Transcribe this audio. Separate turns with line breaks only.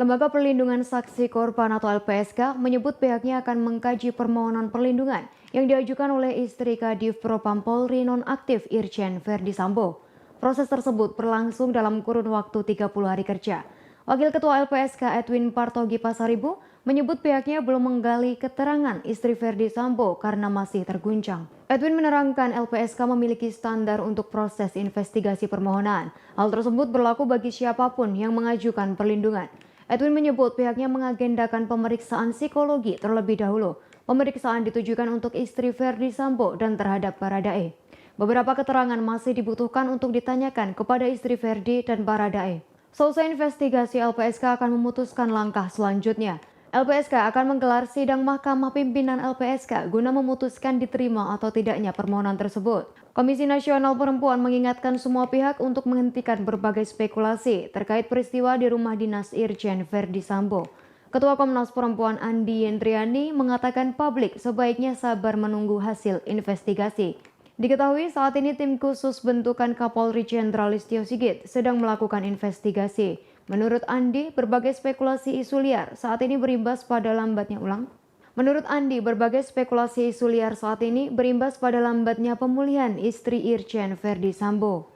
Lembaga Perlindungan Saksi Korban atau LPSK menyebut pihaknya akan mengkaji permohonan perlindungan yang diajukan oleh istri Kadif Propam Polri nonaktif Irjen Verdi Sambo. Proses tersebut berlangsung dalam kurun waktu 30 hari kerja. Wakil Ketua LPSK Edwin Partogi Pasaribu menyebut pihaknya belum menggali keterangan istri Verdi Sambo karena masih terguncang. Edwin menerangkan LPSK memiliki standar untuk proses investigasi permohonan. Hal tersebut berlaku bagi siapapun yang mengajukan perlindungan. Edwin menyebut pihaknya mengagendakan pemeriksaan psikologi terlebih dahulu. Pemeriksaan ditujukan untuk istri Verdi Sambo dan terhadap Baradae. Beberapa keterangan masih dibutuhkan untuk ditanyakan kepada istri Verdi dan Baradae. Selesai investigasi, LPSK akan memutuskan langkah selanjutnya. LPSK akan menggelar sidang Mahkamah Pimpinan LPSK guna memutuskan diterima atau tidaknya permohonan tersebut. Komisi Nasional Perempuan mengingatkan semua pihak untuk menghentikan berbagai spekulasi terkait peristiwa di rumah dinas Irjen Verdi Sambo. Ketua Komnas Perempuan Andi Yendriani mengatakan publik sebaiknya sabar menunggu hasil investigasi. Diketahui saat ini tim khusus bentukan Kapolri Jenderal Listio Sigit sedang melakukan investigasi. Menurut Andi, berbagai spekulasi isu liar saat ini berimbas pada lambatnya pemulihan istri Irjen Verdi Sambo.